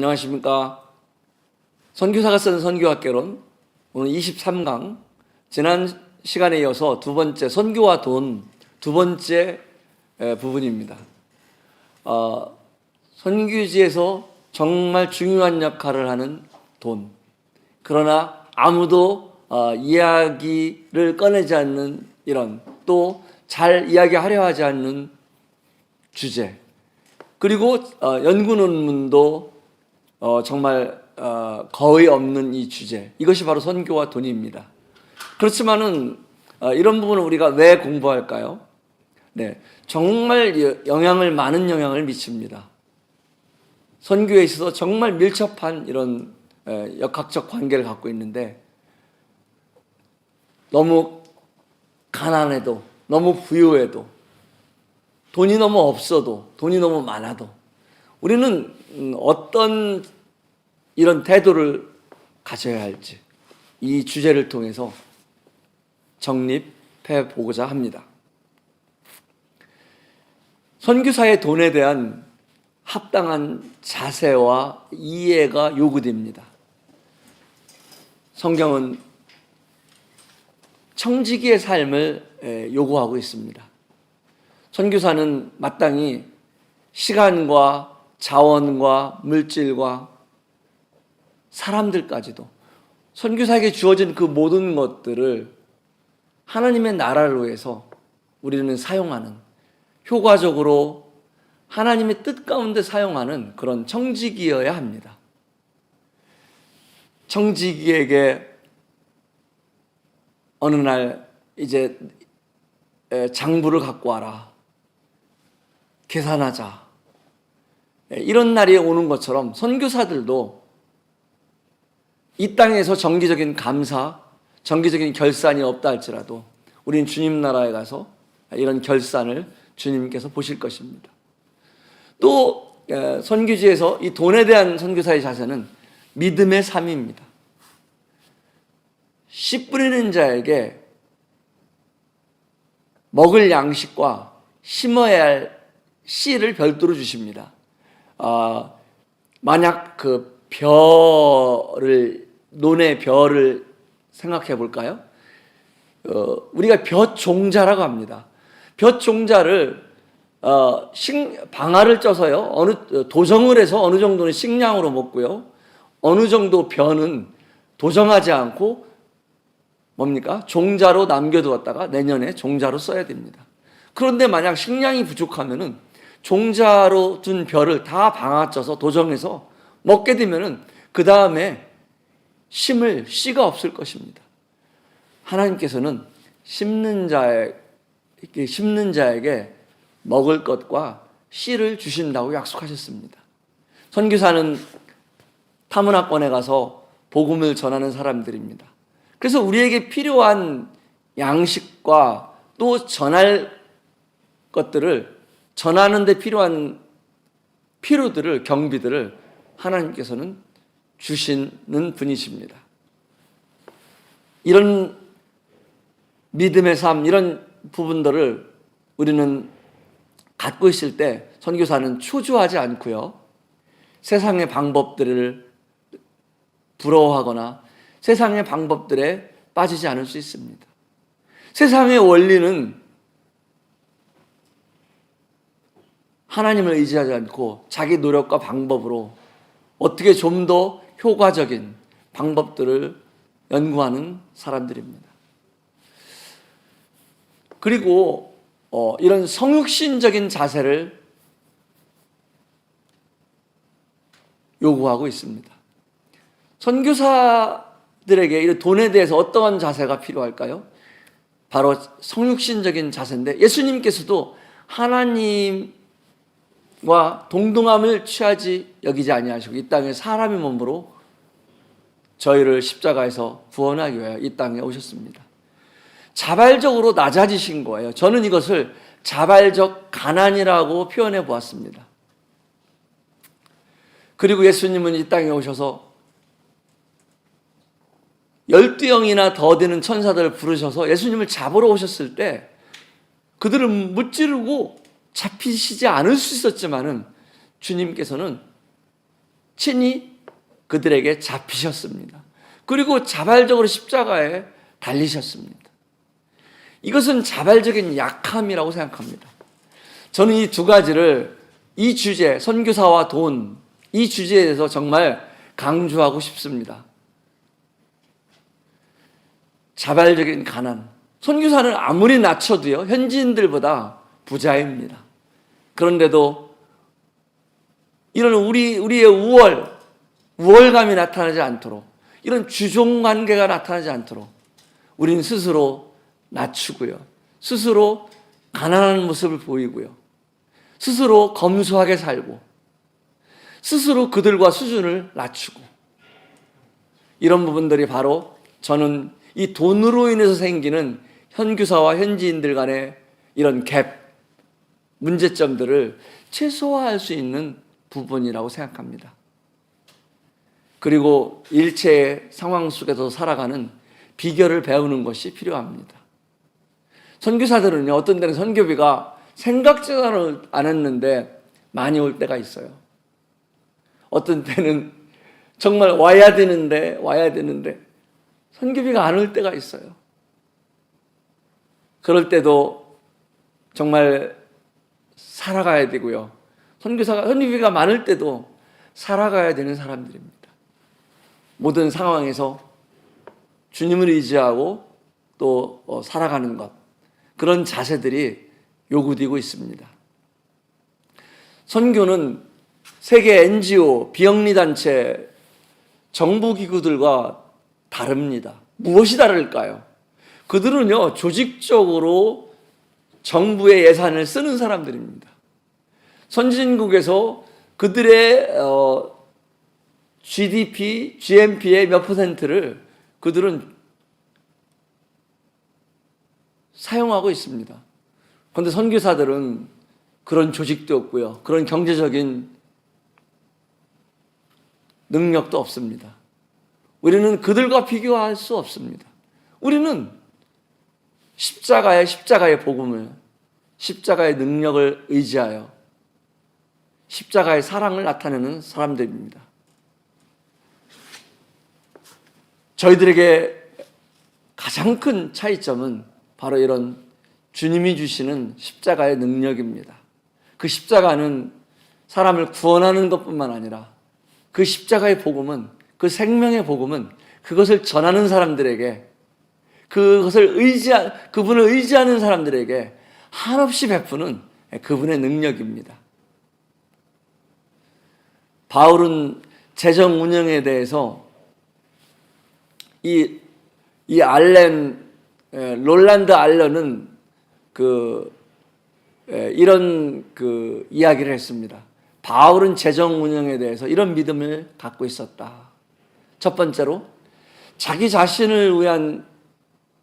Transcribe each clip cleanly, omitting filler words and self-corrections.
안녕하십니까. 선교사가 쓴 선교학개론 오늘 23강, 지난 시간에 이어서 두 번째 선교와 돈 두 번째 부분입니다. 선교지에서 정말 중요한 역할을 하는 돈, 그러나 아무도 이야기를 꺼내지 않는 이런, 또 잘 이야기하려 하지 않는 주제, 그리고 연구 논문도 정말 거의 없는 이 주제, 이것이 바로 선교와 돈입니다. 그렇지만은 이런 부분을 우리가 왜 공부할까요? 네, 정말 많은 영향을 미칩니다. 선교에 있어서 정말 밀접한 이런 역학적 관계를 갖고 있는데, 너무 가난해도, 너무 부유해도, 돈이 너무 없어도, 돈이 너무 많아도 우리는 어떤 이런 태도를 가져야 할지 이 주제를 통해서 정립해 보고자 합니다. 선교사의 돈에 대한 합당한 자세와 이해가 요구됩니다. 성경은 청지기의 삶을 요구하고 있습니다. 선교사는 마땅히 시간과 자원과 물질과 사람들까지도, 선교사에게 주어진 그 모든 것들을 하나님의 나라를 위해서 우리는 사용하는, 효과적으로 하나님의 뜻 가운데 사용하는 그런 청지기여야 합니다. 청지기에게 어느 날 이제 장부를 갖고 와라, 계산하자, 이런 날이 오는 것처럼 선교사들도 이 땅에서 정기적인 감사, 정기적인 결산이 없다 할지라도 우리는 주님 나라에 가서 이런 결산을 주님께서 보실 것입니다. 또 선교지에서 이 돈에 대한 선교사의 자세는 믿음의 삶입니다. 씨 뿌리는 자에게 먹을 양식과 심어야 할 씨를 별도로 주십니다. 만약 그 논의 별을 생각해 볼까요? 우리가 볕종자라고 합니다. 볕종자를 방아를 쪄서요, 도정을 해서 어느 정도는 식량으로 먹고요, 어느 정도 벼는 도정하지 않고 뭡니까? 종자로 남겨두었다가 내년에 종자로 써야 됩니다. 그런데 만약 식량이 부족하면은 종자로 둔 벼를 다 방아 쪄서 도정해서 먹게 되면은 그 다음에 심을 씨가 없을 것입니다. 하나님께서는 심는 자에게 먹을 것과 씨를 주신다고 약속하셨습니다. 선교사는 타문화권에 가서 복음을 전하는 사람들입니다. 그래서 우리에게 필요한 양식과 또 전할 것들을, 전하는 데 필요한 필요들을, 경비들을 하나님께서는 주시는 분이십니다. 이런 믿음의 삶, 이런 부분들을 우리는 갖고 있을 때 선교사는 초조하지 않고요, 세상의 방법들을 부러워하거나 세상의 방법들에 빠지지 않을 수 있습니다. 세상의 원리는 하나님을 의지하지 않고 자기 노력과 방법으로 어떻게 좀 더 효과적인 방법들을 연구하는 사람들입니다. 그리고 이런 성육신적인 자세를 요구하고 있습니다. 선교사들에게 이 돈에 대해서 어떠한 자세가 필요할까요? 바로 성육신적인 자세인데, 예수님께서도 하나님과 동등함을 여기지 아니하시고 이 땅에 사람의 몸으로 저희를 십자가에서 구원하기 위하여 이 땅에 오셨습니다. 자발적으로 낮아지신 거예요. 저는 이것을 자발적 가난이라고 표현해 보았습니다. 그리고 예수님은 이 땅에 오셔서 12영이나 더 되는 천사들을 부르셔서 예수님을 잡으러 오셨을 때 그들을 무찌르고 잡히시지 않을 수 있었지만은 주님께서는 친히 그들에게 잡히셨습니다. 그리고 자발적으로 십자가에 달리셨습니다. 이것은 자발적인 약함이라고 생각합니다. 저는 이 두 가지를, 이 주제, 선교사와 돈, 이 주제에 대해서 정말 강조하고 싶습니다. 자발적인 가난. 선교사는 아무리 낮춰도요, 현지인들보다 부자입니다. 그런데도 이런 우리의 우월감이 나타나지 않도록, 이런 주종관계가 나타나지 않도록 우리는 스스로 낮추고요, 스스로 가난한 모습을 보이고요, 스스로 검소하게 살고, 스스로 그들과 수준을 낮추고, 이런 부분들이 바로 저는 이 돈으로 인해서 생기는 선교사와 현지인들 간의 이런 갭, 문제점들을 최소화할 수 있는 부분이라고 생각합니다. 그리고 일체의 상황 속에서 살아가는 비결을 배우는 것이 필요합니다. 선교사들은요, 어떤 때는 선교비가 생각지도 않았는데 많이 올 때가 있어요. 어떤 때는 정말 와야 되는데 선교비가 안 올 때가 있어요. 그럴 때도 정말 살아가야 되고요, 선교비가 많을 때도 살아가야 되는 사람들입니다. 모든 상황에서 주님을 의지하고 또 살아가는 것, 그런 자세들이 요구되고 있습니다. 선교는 세계 NGO, 비영리단체, 정부기구들과 다릅니다. 무엇이 다를까요? 그들은요, 조직적으로 정부의 예산을 쓰는 사람들입니다. 선진국에서 그들의 GDP, GNP의 몇 퍼센트를 그들은 사용하고 있습니다. 그런데 선교사들은 그런 조직도 없고요, 그런 경제적인 능력도 없습니다. 우리는 그들과 비교할 수 없습니다. 우리는 십자가의 복음을, 십자가의 능력을 의지하여 십자가의 사랑을 나타내는 사람들입니다. 저희들에게 가장 큰 차이점은 바로 이런 주님이 주시는 십자가의 능력입니다. 그 십자가는 사람을 구원하는 것뿐만 아니라 그 십자가의 복음은, 그 생명의 복음은 그것을 전하는 사람들에게, 그분을 의지하는 사람들에게 한없이 베푸는 그분의 능력입니다. 바울은 재정 운영에 대해서 롤란드 알런은 이런 이야기를 했습니다. 바울은 재정 운영에 대해서 이런 믿음을 갖고 있었다. 첫 번째로, 자기 자신을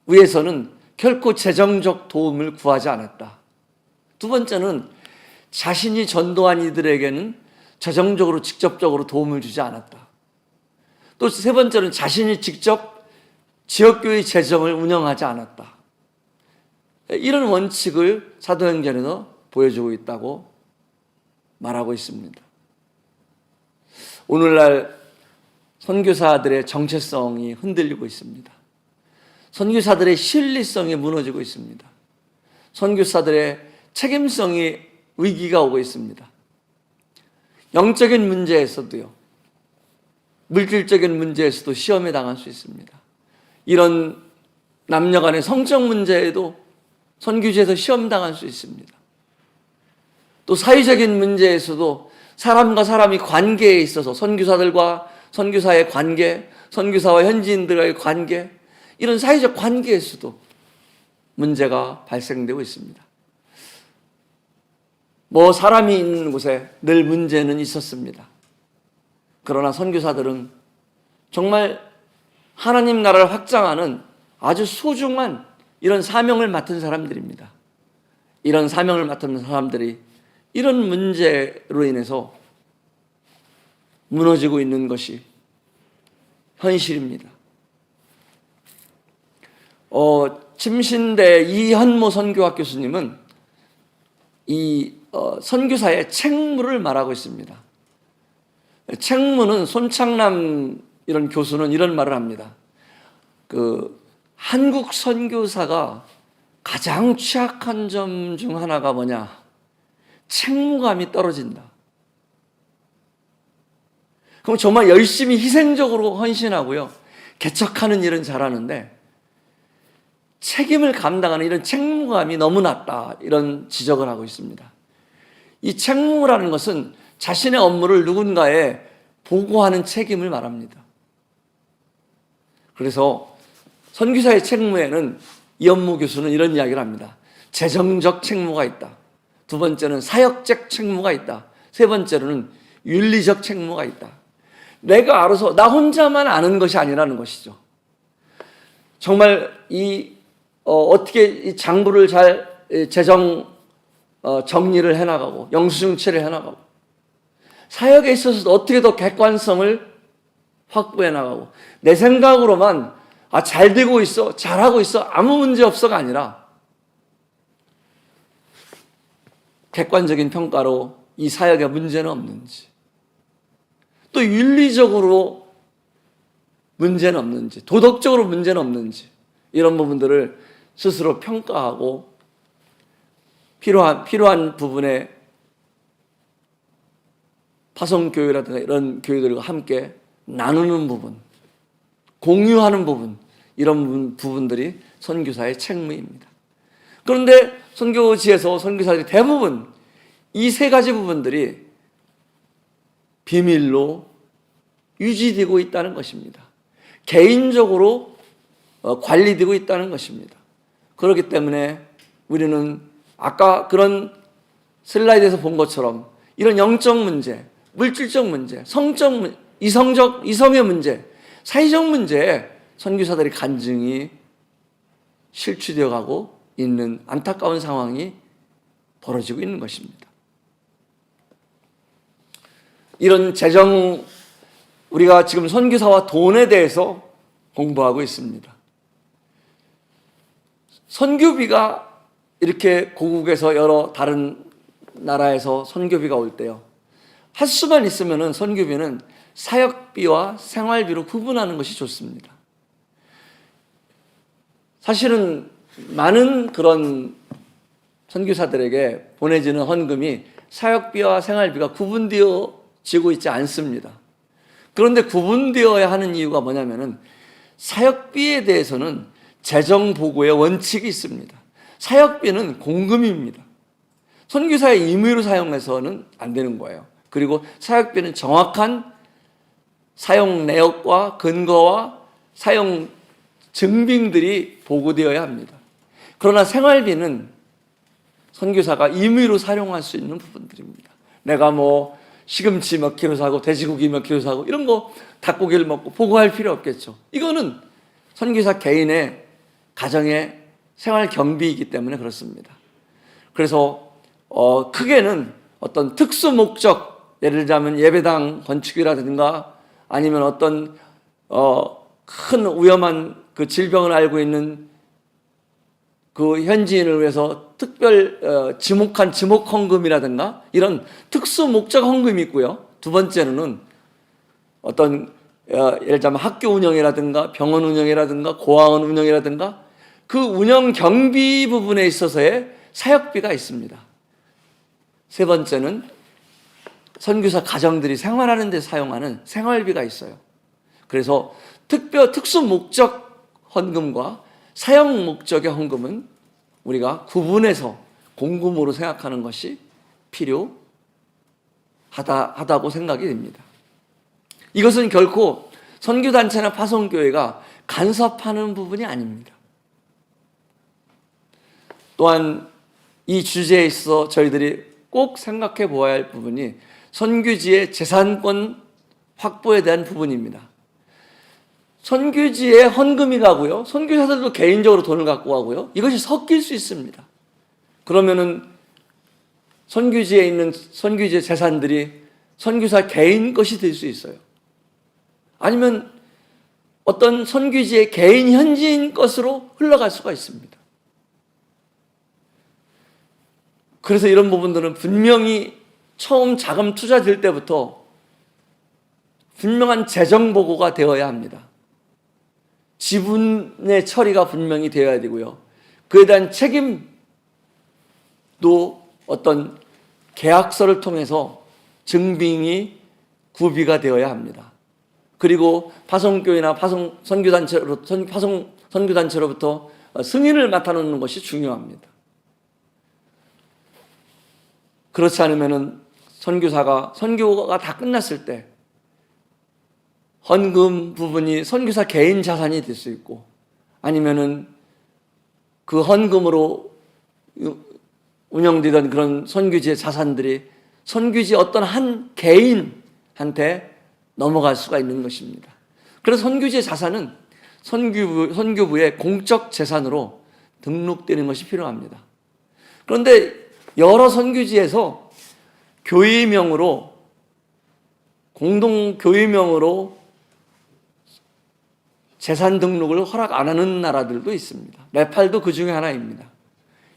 위해서는 결코 재정적 도움을 구하지 않았다. 두 번째는, 자신이 전도한 이들에게는 재정적으로 직접적으로 도움을 주지 않았다. 또 세 번째는, 자신이 직접 지역교회 재정을 운영하지 않았다. 이런 원칙을 사도행전에서 보여주고 있다고 말하고 있습니다. 오늘날 선교사들의 정체성이 흔들리고 있습니다. 선교사들의 신리성이 무너지고 있습니다. 선교사들의 책임성이 위기가 오고 있습니다. 영적인 문제에서도요, 물질적인 문제에서도 시험에 당할 수 있습니다. 이런 남녀 간의 성적 문제에도 선교지에서 시험당할 수 있습니다. 또 사회적인 문제에서도 사람과 사람이 관계에 있어서 선교사들과 선교사의 관계, 선교사와 현지인들과의 관계, 이런 사회적 관계에서도 문제가 발생되고 있습니다. 사람이 있는 곳에 늘 문제는 있었습니다. 그러나 선교사들은 정말 하나님 나라를 확장하는 아주 소중한 이런 사명을 맡은 사람들입니다. 이런 사명을 맡은 사람들이 이런 문제로 인해서 무너지고 있는 것이 현실입니다. 침신대 이현모 선교학 교수님은 이 선교사의 책무를 말하고 있습니다. 책무는 손창남 이런 교수는 이런 말을 합니다. 한국 선교사가 가장 취약한 점 중 하나가 뭐냐? 책무감이 떨어진다. 그럼 정말 열심히 희생적으로 헌신하고요, 개척하는 일은 잘하는데 책임을 감당하는 이런 책무감이 너무 낮다, 이런 지적을 하고 있습니다. 이 책무라는 것은 자신의 업무를 누군가에 보고하는 책임을 말합니다. 그래서 선교사의 책무에는 이현무 교수는 이런 이야기를 합니다. 재정적 책무가 있다. 두 번째는 사역적 책무가 있다. 세 번째로는 윤리적 책무가 있다. 내가 알아서 나 혼자만 아는 것이 아니라는 것이죠. 정말 어떻게 이 장부를 잘 재정 정리를 해나가고 영수증치를 해나가고 사역에 있어서도 어떻게 더 객관성을 확보해 나가고 내 생각으로만 잘 되고 있어, 잘하고 있어, 아무 문제 없어가 아니라 객관적인 평가로 이 사역에 문제는 없는지, 또 윤리적으로 문제는 없는지, 도덕적으로 문제는 없는지, 이런 부분들을 스스로 평가하고 필요한 부분에 파송교회라든가 이런 교회들과 함께 나누는 부분, 공유하는 부분, 이런 부분들이 선교사의 책무입니다. 그런데 선교지에서 선교사들이 대부분 이 세 가지 부분들이 비밀로 유지되고 있다는 것입니다. 개인적으로 관리되고 있다는 것입니다. 그렇기 때문에 우리는 아까 그런 슬라이드에서 본 것처럼 이런 영적 문제, 물질적 문제, 성적 문제, 이성의 문제, 사회적 문제에 선교사들이 간증이 실추되어 가고 있는 안타까운 상황이 벌어지고 있는 것입니다. 이런 우리가 지금 선교사와 돈에 대해서 공부하고 있습니다. 선교비가 이렇게 고국에서 여러 다른 나라에서 선교비가 올 때요, 할 수만 있으면은 선교비는 사역비와 생활비로 구분하는 것이 좋습니다. 사실은 많은 그런 선교사들에게 보내지는 헌금이 사역비와 생활비가 구분되어지고 있지 않습니다. 그런데 구분되어야 하는 이유가 뭐냐면은 사역비에 대해서는 재정 보고의 원칙이 있습니다. 사역비는 공금입니다. 선교사의 임의로 사용해서는 안 되는 거예요. 그리고 사역비는 정확한 사용 내역과 근거와 사용 증빙들이 보고되어야 합니다. 그러나 생활비는 선교사가 임의로 사용할 수 있는 부분들입니다. 내가 시금치 몇 킬로 사고 돼지고기 몇 킬로 사고 이런 거 닭고기를 먹고 보고할 필요 없겠죠. 이거는 선교사 개인의 가정의 생활 경비이기 때문에 그렇습니다. 그래서 크게는 어떤 특수 목적, 예를 들자면 예배당 건축이라든가 아니면 어떤 큰 위험한 그 질병을 앓고 있는 그 현지인을 위해서 특별 지목한 지목 헌금이라든가 이런 특수 목적 헌금이 있고요. 두 번째는 어떤 예를 들자면 학교 운영이라든가 병원 운영이라든가 고아원 운영이라든가 그 운영 경비 부분에 있어서의 사역비가 있습니다. 세 번째는 선교사 가정들이 생활하는 데 사용하는 생활비가 있어요. 그래서 특수 목적 헌금과 사용 목적의 헌금은 우리가 구분해서 공금으로 생각하는 것이 필요하다고 생각이 됩니다. 이것은 결코 선교단체나 파송교회가 간섭하는 부분이 아닙니다. 또한 이 주제에 있어 저희들이 꼭 생각해 보아야 할 부분이 선교지의 재산권 확보에 대한 부분입니다. 선교지에 헌금이 가고요, 선교사들도 개인적으로 돈을 갖고 가고요, 이것이 섞일 수 있습니다. 그러면은 선교지에 있는 선교지의 재산들이 선교사 개인 것이 될 수 있어요. 아니면 어떤 선교지의 개인 현지인 것으로 흘러갈 수가 있습니다. 그래서 이런 부분들은 분명히 처음 자금 투자될 때부터 분명한 재정 보고가 되어야 합니다. 지분의 처리가 분명히 되어야 되고요. 그에 대한 책임도 어떤 계약서를 통해서 증빙이 구비가 되어야 합니다. 그리고 파송교회나 선교단체로부터 승인을 맡아놓는 것이 중요합니다. 그렇지 않으면 선교가 다 끝났을 때 헌금 부분이 선교사 개인 자산이 될 수 있고, 아니면은 그 헌금으로 운영되던 그런 선교지의 자산들이 선교지 어떤 한 개인한테 넘어갈 수가 있는 것입니다. 그래서 선교지의 자산은 선교부의 공적 재산으로 등록되는 것이 필요합니다. 그런데 여러 선교지에서 교회명으로, 공동 교회명으로 재산 등록을 허락 안 하는 나라들도 있습니다. 네팔도 그 중에 하나입니다.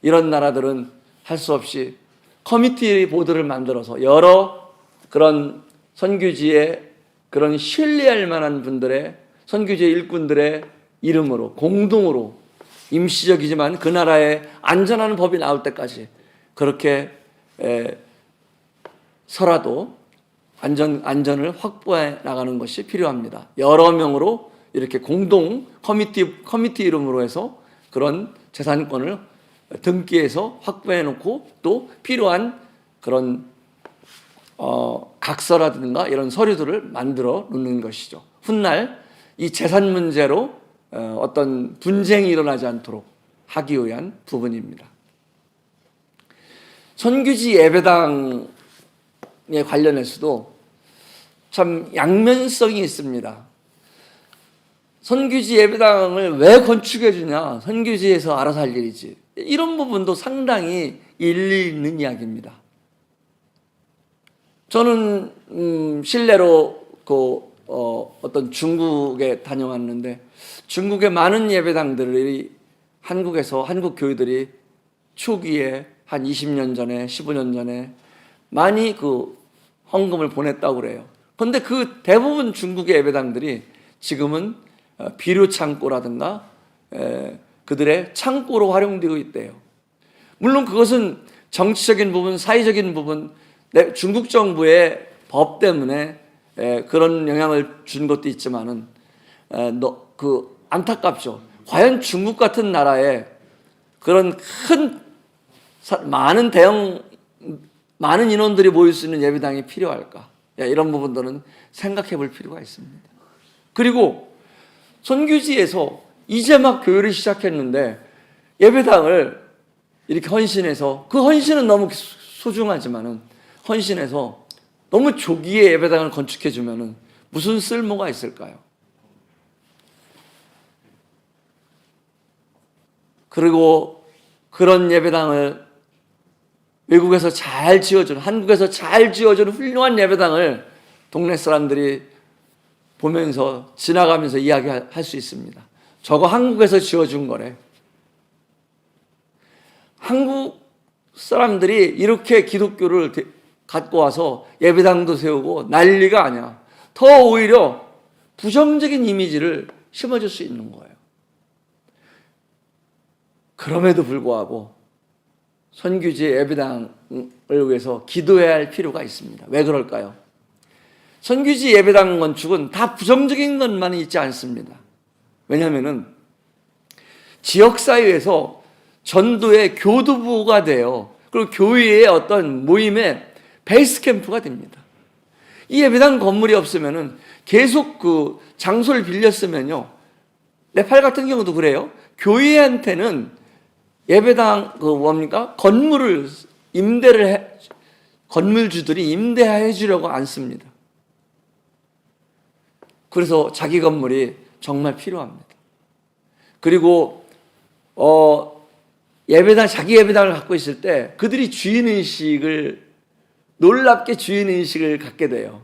이런 나라들은 할 수 없이 커미티 보드를 만들어서 여러 그런 선교지의 그런 신뢰할 만한 분들의, 선교지의 일꾼들의 이름으로 공동으로 임시적이지만 그 나라에 안전한 법이 나올 때까지 그렇게 서라도 안전을 확보해 나가는 것이 필요합니다. 여러 명으로 이렇게 공동 커미티 이름으로 해서 그런 재산권을 등기해서 확보해 놓고, 또 필요한 그런 각서라든가 이런 서류들을 만들어 놓는 것이죠. 훗날 이 재산 문제로 어떤 분쟁이 일어나지 않도록 하기 위한 부분입니다. 선교지 예배당에 관련해서도 참 양면성이 있습니다. 선교지 예배당을 왜 건축해 주냐, 선교지에서 알아서 할 일이지, 이런 부분도 상당히 일리 있는 이야기입니다. 저는 실내로 어떤 중국에 다녀왔는데, 중국의 많은 예배당들이 한국 교회들이 초기에 한 20년 전에 15년 전에 많이 그 헌금을 보냈다고 그래요. 그런데 그 대부분 중국의 예배당들이 지금은 비료 창고라든가 그들의 창고로 활용되고 있대요. 물론 그것은 정치적인 부분, 사회적인 부분, 중국 정부의 법 때문에 그런 영향을 준 것도 있지만은 안타깝죠. 과연 중국 같은 나라에 그런 많은 인원들이 모일 수 있는 예배당이 필요할까? 이런 부분들은 생각해 볼 필요가 있습니다. 그리고 선교지에서 이제 막 교회를 시작했는데 예배당을 이렇게 헌신해서, 그 헌신은 너무 소중하지만은 헌신해서 너무 조기에 예배당을 건축해 주면은 무슨 쓸모가 있을까요? 그리고 그런 예배당을 외국에서 잘 지어준, 한국에서 잘 지어준 훌륭한 예배당을 동네 사람들이 보면서 지나가면서 이야기할 수 있습니다. 저거 한국에서 지어준 거래. 한국 사람들이 이렇게 기독교를 갖고 와서 예배당도 세우고 난리가 아니야. 더 오히려 부정적인 이미지를 심어줄 수 있는 거예요. 그럼에도 불구하고 선교지의 예배당을 위해서 기도해야 할 필요가 있습니다. 왜 그럴까요? 선교지 예배당 건축은 다 부정적인 것만 있지 않습니다. 왜냐하면 지역사회에서 전도의 교두보가 돼요. 그리고 교회의 어떤 모임의 베이스 캠프가 됩니다. 이 예배당 건물이 없으면 계속 그 장소를 빌렸으면요, 네팔 같은 경우도 그래요. 교회한테는 예배당 건물을 건물주들이 임대해 주려고 안 씁니다. 그래서 자기 건물이 정말 필요합니다. 그리고 자기 예배당을 갖고 있을 때 그들이 놀랍게 주인의식을 갖게 돼요.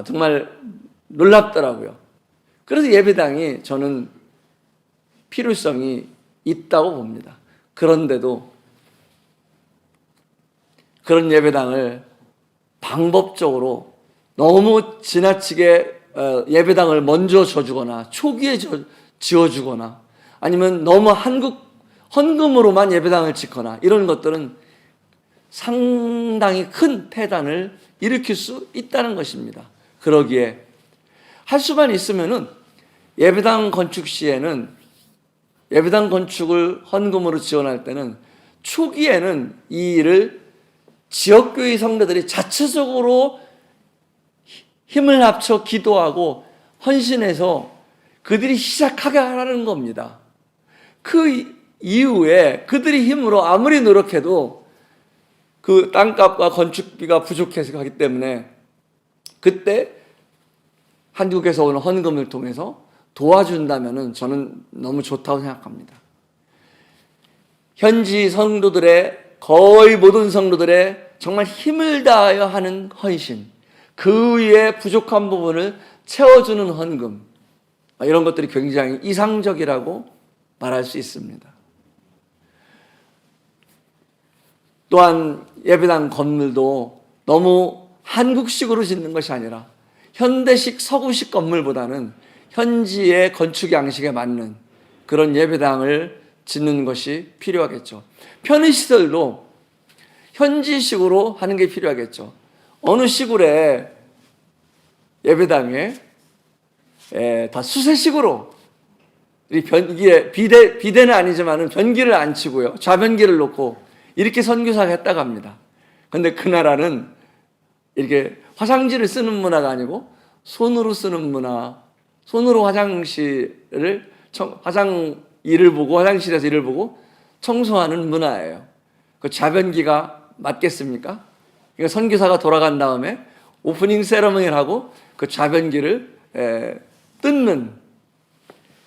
정말 놀랍더라고요. 그래서 예배당이 저는 필요성이 있다고 봅니다. 그런데도 그런 예배당을 방법적으로 너무 지나치게 예배당을 먼저 져주거나 초기에 지어주거나 아니면 너무 헌금으로만 예배당을 짓거나 이런 것들은 상당히 큰 폐단을 일으킬 수 있다는 것입니다. 그러기에 할 수만 있으면은 예배당 건축 시에는 예배당 건축을 헌금으로 지원할 때는 초기에는 이 일을 지역교회 성도들이 자체적으로 힘을 합쳐 기도하고 헌신해서 그들이 시작하게 하라는 겁니다. 그 이후에 그들이 힘으로 아무리 노력해도 그 땅값과 건축비가 부족해서 하기 때문에 그때 한국에서 오는 헌금을 통해서 도와준다면 저는 너무 좋다고 생각합니다. 현지 성도들의 거의 모든 성도들의 정말 힘을 다하여 하는 헌신, 그 위에 부족한 부분을 채워주는 헌금, 이런 것들이 굉장히 이상적이라고 말할 수 있습니다. 또한 예배당 건물도 너무 한국식으로 짓는 것이 아니라 현대식 서구식 건물보다는 현지의 건축 양식에 맞는 그런 예배당을 짓는 것이 필요하겠죠. 편의시설도 현지식으로 하는 게 필요하겠죠. 어느 시골에 예배당에 다 수세식으로 변기에 비대는 아니지만 변기를 안 치고요. 좌변기를 놓고 이렇게 선교사가 했다고 합니다. 그런데 그 나라는 이렇게 화장지를 쓰는 문화가 아니고 손으로 쓰는 문화, 손으로 화장실을 일을 보고 화장실에서 일을 보고 청소하는 문화예요. 그 좌변기가 맞겠습니까? 그러니까 선교사가 돌아간 다음에 오프닝 세러머니를 하고 그 좌변기를 뜯는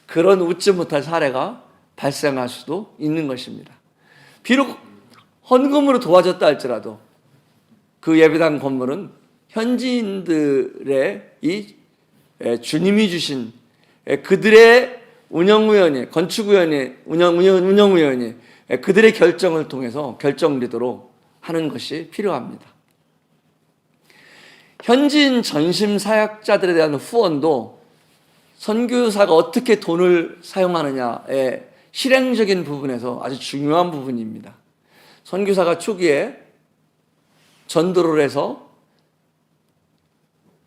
그런 웃지 못할 사례가 발생할 수도 있는 것입니다. 비록 헌금으로 도와줬다 할지라도 그 예배당 건물은 현지인들의 이 주님이 주신 그들의 운영위원회, 건축위원회, 운영위원회 그들의 결정을 통해서 결정되도록 하는 것이 필요합니다. 현지인 전심 사역자들에 대한 후원도 선교사가 어떻게 돈을 사용하느냐의 실행적인 부분에서 아주 중요한 부분입니다. 선교사가 초기에 전도를 해서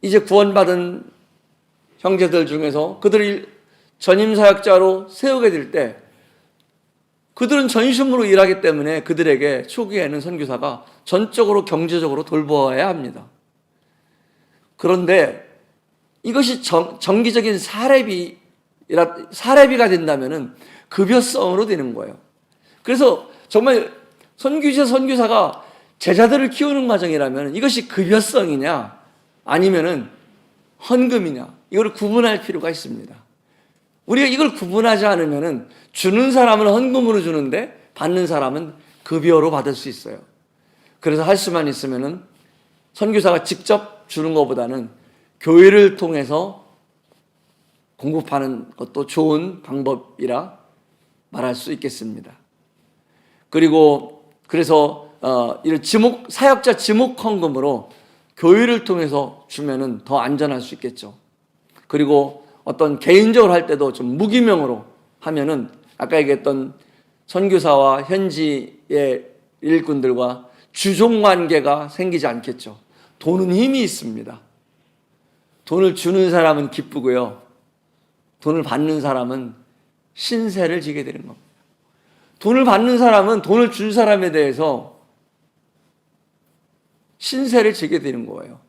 이제 구원받은 형제들 중에서 그들을 전임 사역자로 세우게 될 때 그들은 전심으로 일하기 때문에 그들에게 초기에는 선교사가 전적으로 경제적으로 돌보아야 합니다. 그런데 이것이 정기적인 사례비가 된다면 급여성으로 되는 거예요. 그래서 정말 선교사가 제자들을 키우는 과정이라면 이것이 급여성이냐 아니면은 헌금이냐 이걸 구분할 필요가 있습니다. 우리가 이걸 구분하지 않으면은 주는 사람은 헌금으로 주는데 받는 사람은 급여로 받을 수 있어요. 그래서 할 수만 있으면은 선교사가 직접 주는 것보다는 교회를 통해서 공급하는 것도 좋은 방법이라 말할 수 있겠습니다. 그래서 이런 사역자 지목 헌금으로 교회를 통해서 주면은 더 안전할 수 있겠죠. 그리고 어떤 개인적으로 할 때도 좀 무기명으로 하면은 아까 얘기했던 선교사와 현지의 일꾼들과 주종 관계가 생기지 않겠죠. 돈은 힘이 있습니다. 돈을 주는 사람은 기쁘고요. 돈을 받는 사람은 신세를 지게 되는 겁니다. 돈을 받는 사람은 돈을 준 사람에 대해서 신세를 지게 되는 거예요.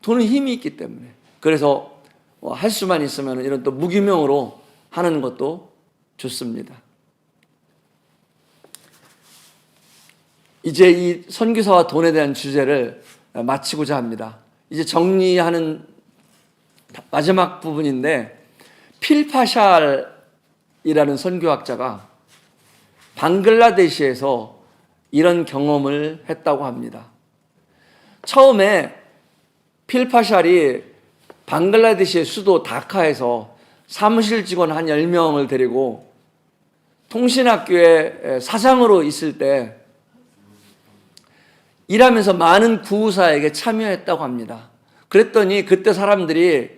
돈은 힘이 있기 때문에. 그래서 할 수만 있으면 이런 또 무기명으로 하는 것도 좋습니다. 이제 이 선교사와 돈에 대한 주제를 마치고자 합니다. 이제 정리하는 마지막 부분인데 필파샬이라는 선교학자가 방글라데시에서 이런 경험을 했다고 합니다. 처음에 필파샬이 방글라데시의 수도 다카에서 사무실 직원 한 10명을 데리고 통신학교의 사장으로 있을 때 일하면서 많은 구호사에게 참여했다고 합니다. 그랬더니 그때 사람들이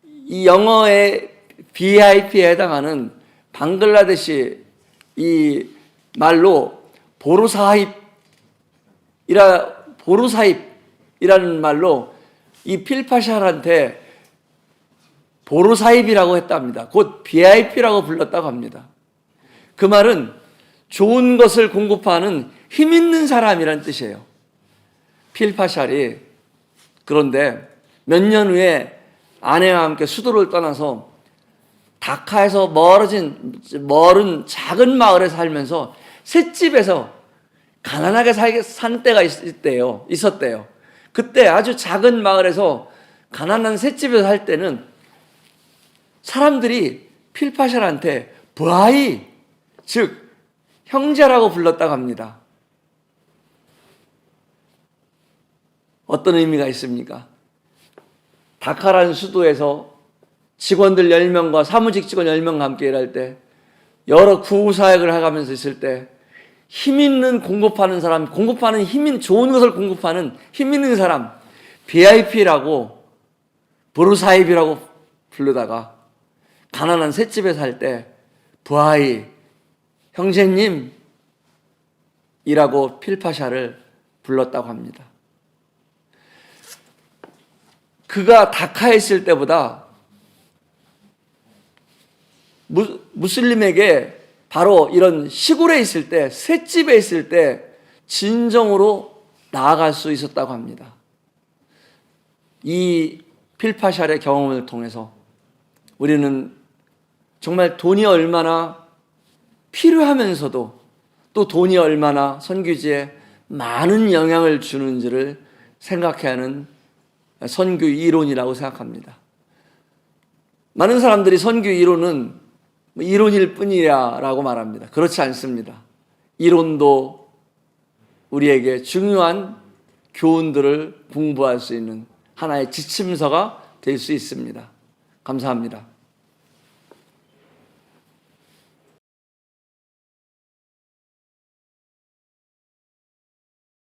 이 영어의 BIP에 해당하는 방글라데시 이 말로 보루사입이라는 말로 이 필파샬한테 보루사입이라고 했답니다. 곧 BIP라고 불렀다고 합니다. 그 말은 좋은 것을 공급하는 힘 있는 사람이란 뜻이에요. 필파샬이. 그런데 몇 년 후에 아내와 함께 수도를 떠나서 다카에서 멀은 작은 마을에 살면서 셋집에서 가난하게 산 때가 있었대요. 그때 아주 작은 마을에서 가난한 셋집에서 살 때는 사람들이 필파샬한테 브아이, 즉 형제라고 불렀다고 합니다. 어떤 의미가 있습니까? 다카라는 수도에서 직원들 10명과 사무직 직원 10명과 함께 일할 때, 여러 구사역을 해가면서 있을 때 힘 있는 공급하는 사람, 좋은 것을 공급하는 힘 있는 사람, BIP라고 보루사입이라고 부르다가 가난한 셋집에 살 때 부하이, 형제님이라고 필파샬을 불렀다고 합니다. 그가 다카에 있을 때보다 무슬림에게 바로 이런 시골에 있을 때, 셋집에 있을 때 진정으로 나아갈 수 있었다고 합니다. 이 필파샬의 경험을 통해서 우리는 정말 돈이 얼마나 필요하면서도 또 돈이 얼마나 선교지에 많은 영향을 주는지를 생각해야 하는 선교 이론이라고 생각합니다. 많은 사람들이 선교 이론은 이론일 뿐이라고 말합니다. 그렇지 않습니다. 이론도 우리에게 중요한 교훈들을 공부할 수 있는 하나의 지침서가 될 수 있습니다. 감사합니다.